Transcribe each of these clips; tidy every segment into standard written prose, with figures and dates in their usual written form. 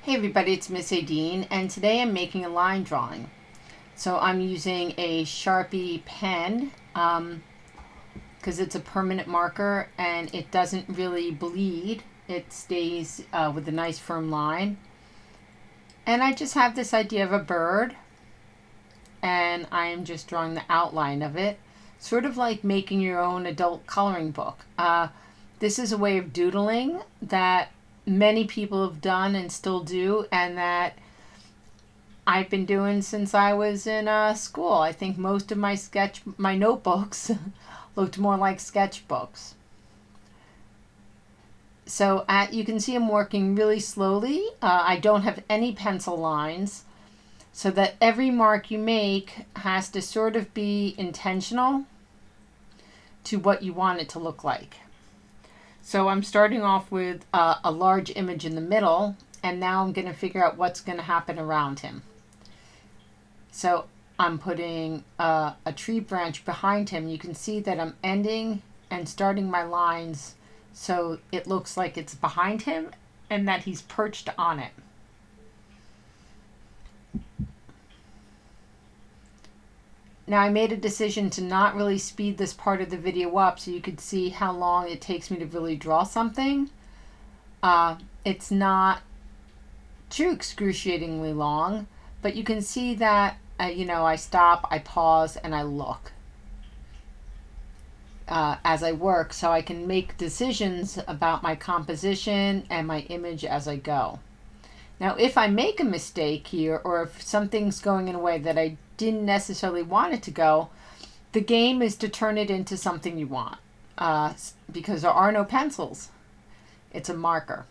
Hey everybody, it's Miss Adine, and today I'm making a line drawing. So I'm using a Sharpie pen because it's a permanent marker and it doesn't really bleed. It stays with a nice firm line. And I just have this idea of a bird, and I am just drawing the outline of it, sort of like making your own adult coloring book. This is a way of doodling that many people have done and still do, and that I've been doing since I was in school. I think most of my notebooks looked more like sketchbooks. So you can see I'm working really slowly. I don't have any pencil lines, so that every mark you make has to sort of be intentional to what you want it to look like. So I'm starting off with a large image in the middle, and now I'm going to figure out what's going to happen around him. So I'm putting a tree branch behind him. You can see that I'm ending and starting my lines so it looks like it's behind him and that he's perched on it. Now I made a decision to not really speed this part of the video up so you could see how long it takes me to really draw something. It's not too excruciatingly long, but you can see that I stop, I pause, and I look as I work, so I can make decisions about my composition and my image as I go. Now, if I make a mistake here, or if something's going in a way that I didn't necessarily want it to go, the game is to turn it into something you want, because there are no pencils. It's a marker.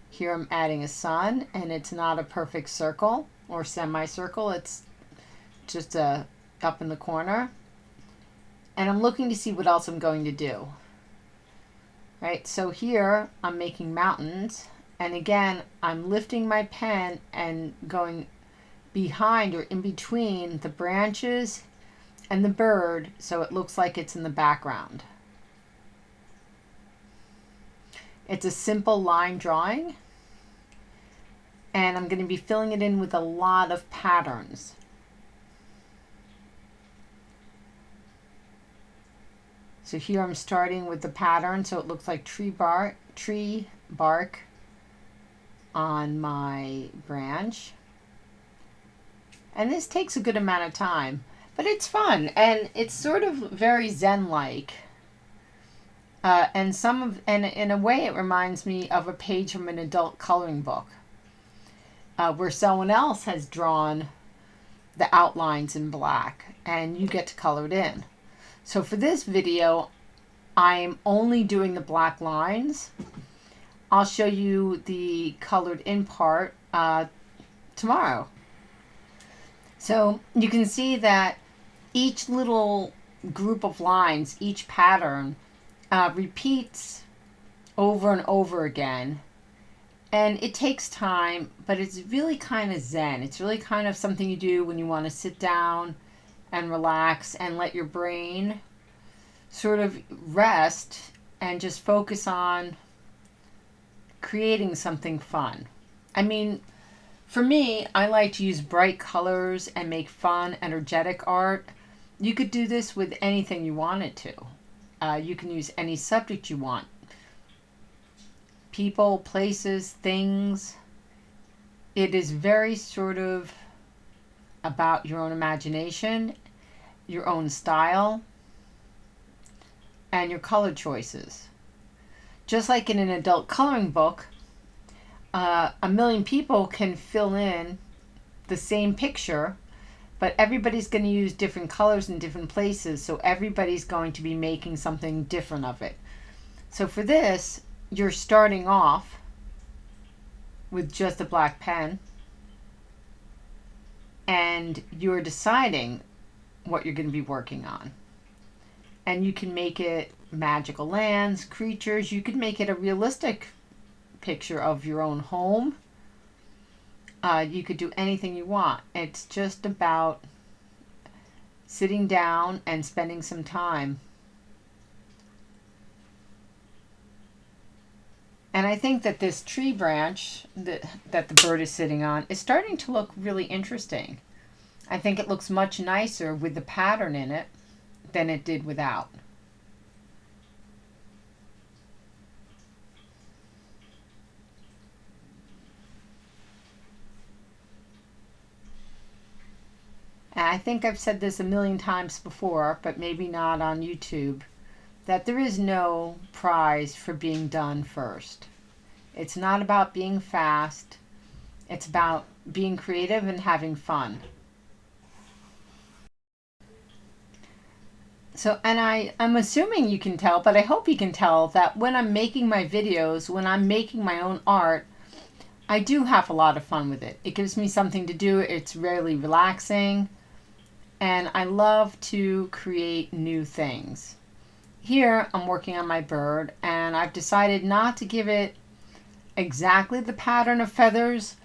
Here I'm adding a sun, and it's not a perfect circle or semicircle. It's just up in the corner. And I'm looking to see what else I'm going to do. Right, so here I'm making mountains, and again I'm lifting my pen and going behind or in between the branches and the bird so it looks like it's in the background. It's a simple line drawing, and I'm going to be filling it in with a lot of patterns. So here I'm starting with the pattern so it looks like tree bark on my branch. And this takes a good amount of time, but it's fun and it's sort of very Zen-like. And in a way it reminds me of a page from an adult coloring book where someone else has drawn the outlines in black and you get to color it in. So for this video, I'm only doing the black lines. I'll show you the colored in part tomorrow. So you can see that each little group of lines, each pattern, repeats over and over again. And it takes time, but it's really kind of zen. It's really kind of something you do when you want to sit down and relax and let your brain sort of rest and just focus on creating something fun. I mean, for me, I like to use bright colors and make fun, energetic art. You could do this with anything you wanted to. You can use any subject you want. People, places, things. It is very sort of about your own imagination, your own style, and your color choices. Just like in an adult coloring book, a million people can fill in the same picture, but everybody's going to use different colors in different places, so everybody's going to be making something different of it. So for this, you're starting off with just a black pen, and you're deciding what you're going to be working on. And you can make it magical lands, creatures. You could make it a realistic picture of your own home. You could do anything you want. It's just about sitting down and spending some time. And I think that this tree branch that the bird is sitting on is starting to look really interesting. I think it looks much nicer with the pattern in it than it did without. And I think I've said this a million times before, but maybe not on YouTube, that there is no prize for being done first. It's not about being fast. It's about being creative and having fun. So, and I'm assuming you can tell, but I hope you can tell that when I'm making my videos, when I'm making my own art, I do have a lot of fun with it. It gives me something to do. It's really relaxing. And I love to create new things. Here, I'm working on my bird, and I've decided not to give it exactly the pattern of feathers,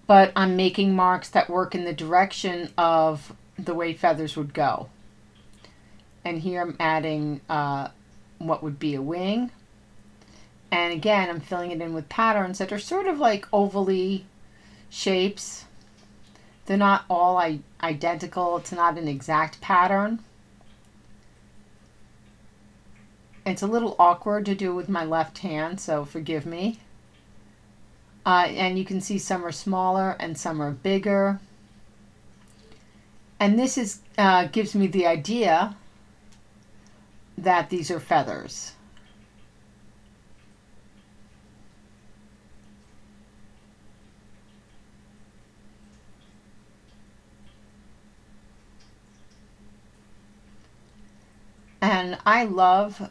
but I'm making marks that work in the direction of the way feathers would go. And here I'm adding what would be a wing. And again, I'm filling it in with patterns that are sort of like ovally shapes. They're not all identical. It's not an exact pattern. It's a little awkward to do with my left hand, so forgive me. And you can see some are smaller and some are bigger. And this is gives me the idea that these are feathers. And I love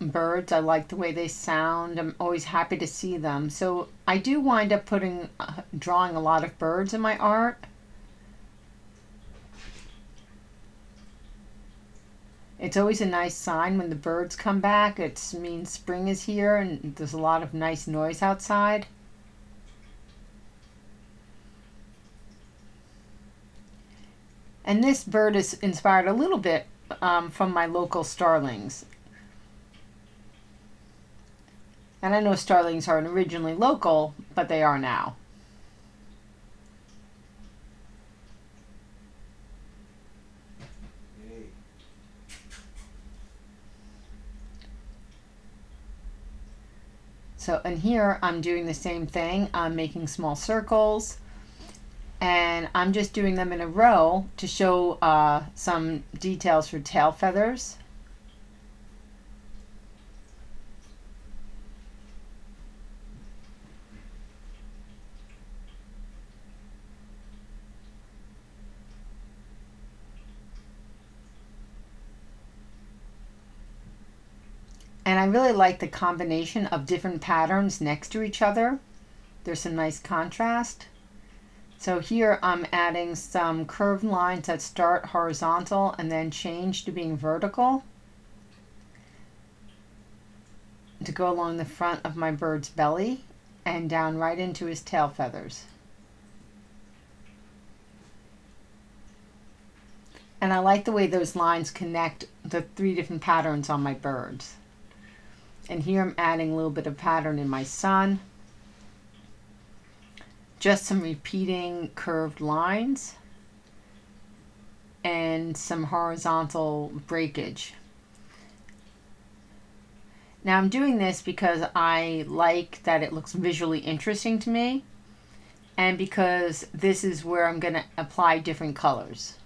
birds. I like the way they sound. I'm always happy to see them. So I do wind up drawing a lot of birds in my art. It's always a nice sign when the birds come back. It means spring is here and there's a lot of nice noise outside. And this bird is inspired a little bit from my local starlings. And I know starlings aren't originally local, but they are now. So, and here I'm doing the same thing. I'm making small circles, and I'm just doing them in a row to show some details for tail feathers. And I really like the combination of different patterns next to each other. There's some nice contrast. So here I'm adding some curved lines that start horizontal and then change to being vertical to go along the front of my bird's belly and down right into his tail feathers. And I like the way those lines connect the 3 different patterns on my birds. And here I'm adding a little bit of pattern in my sun. Just some repeating curved lines and some horizontal breakage. Now I'm doing this because I like that it looks visually interesting to me, and because this is where I'm going to apply different colors.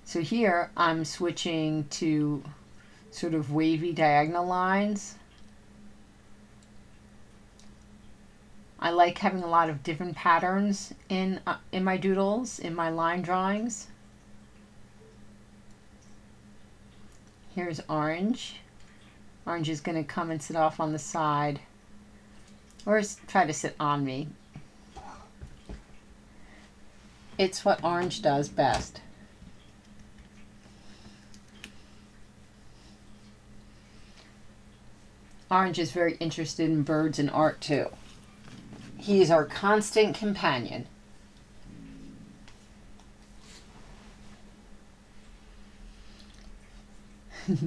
So here I'm switching to sort of wavy diagonal lines. I like having a lot of different patterns in my doodles, in my line drawings. Here's orange. Orange is going to come and sit off on the side, or try to sit on me. It's what orange does best. Orange is very interested in birds and art too. He is our constant companion.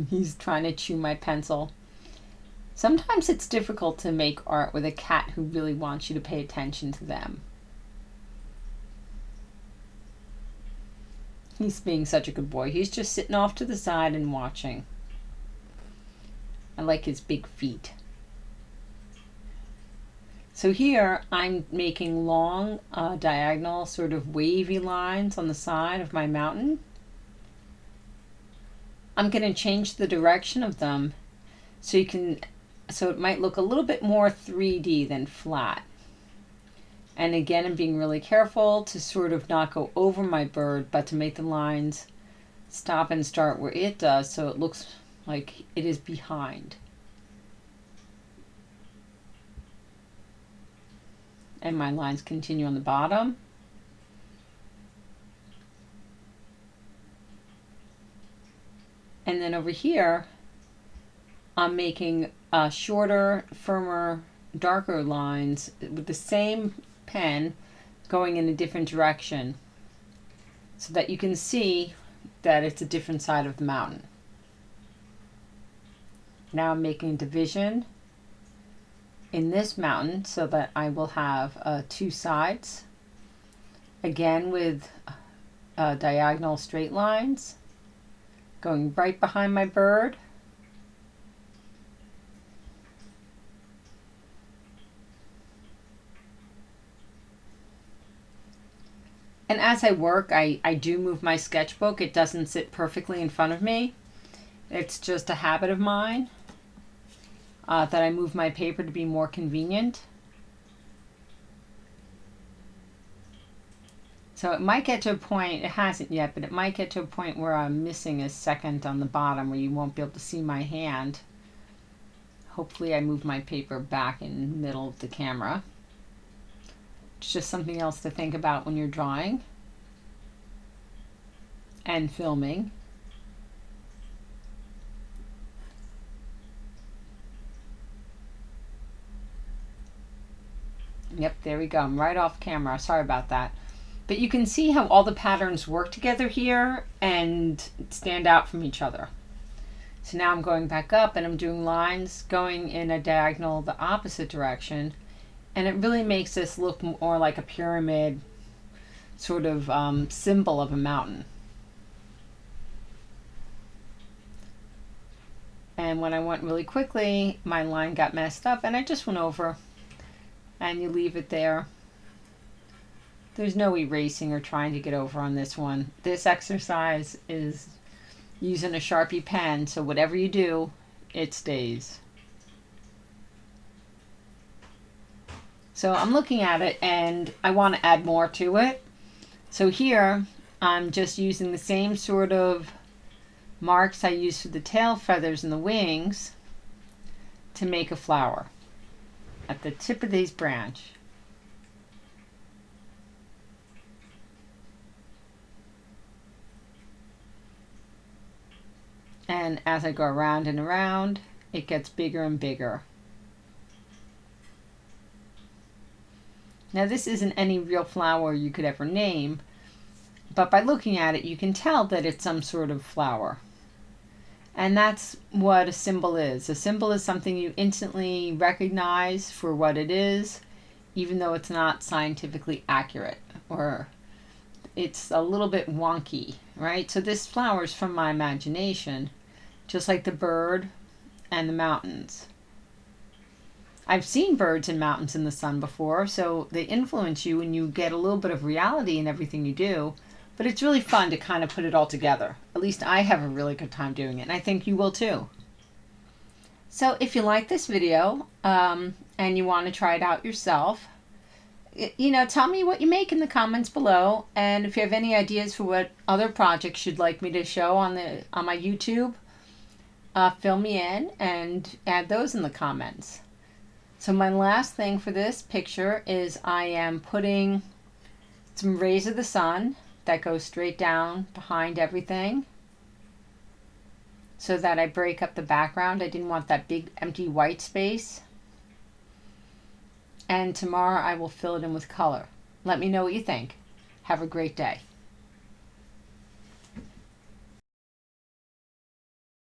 He's trying to chew my pencil. Sometimes it's difficult to make art with a cat who really wants you to pay attention to them. He's being such a good boy. He's just sitting off to the side and watching. I like his big feet. So here I'm making long diagonal sort of wavy lines on the side of my mountain. I'm going to change the direction of them so it might look a little bit more 3D than flat. And again, I'm being really careful to sort of not go over my bird, but to make the lines stop and start where it does, so it looks like it is behind. And my lines continue on the bottom. And then over here, I'm making shorter, firmer, darker lines with the same pen going in a different direction so that you can see that it's a different side of the mountain. Now I'm making a division in this mountain so that I will have two sides, again with diagonal straight lines going right behind my bird. And as I work, I do move my sketchbook. It doesn't sit perfectly in front of me. It's just a habit of mine that I move my paper to be more convenient. So it might get to a point, it hasn't yet, but it might get to a point where I'm missing a second on the bottom where you won't be able to see my hand. Hopefully I move my paper back in the middle of the camera. It's just something else to think about when you're drawing and filming. Yep, there we go. I'm right off camera. Sorry about that. But you can see how all the patterns work together here and stand out from each other. So now I'm going back up and I'm doing lines going in a diagonal the opposite direction. And it really makes this look more like a pyramid sort of symbol of a mountain. And when I went really quickly, my line got messed up and I just went over, and you leave it there. There's no erasing or trying to get over on this one. This exercise is using a Sharpie pen, so whatever you do, it stays. So I'm looking at it and I want to add more to it. So here I'm just using the same sort of marks I used for the tail feathers and the wings to make a flower at the tip of this branch. And as I go around and around, it gets bigger and bigger. Now this isn't any real flower you could ever name, but by looking at it you can tell that it's some sort of flower. And that's what a symbol is. A symbol is something you instantly recognize for what it is, even though it's not scientifically accurate or it's a little bit wonky, right? So this flower is from my imagination, just like the bird and the mountains. I've seen birds and mountains in the sun before, so they influence you and you get a little bit of reality in everything you do, but it's really fun to kind of put it all together. At least I have a really good time doing it, and I think you will too. So if you like this video and you want to try it out yourself, tell me what you make in the comments below, and if you have any ideas for what other projects you'd like me to show on my YouTube, fill me in and add those in the comments. So my last thing for this picture is I am putting some rays of the sun that go straight down behind everything so that I break up the background. I didn't want that big empty white space. And tomorrow I will fill it in with color. Let me know what you think. Have a great day.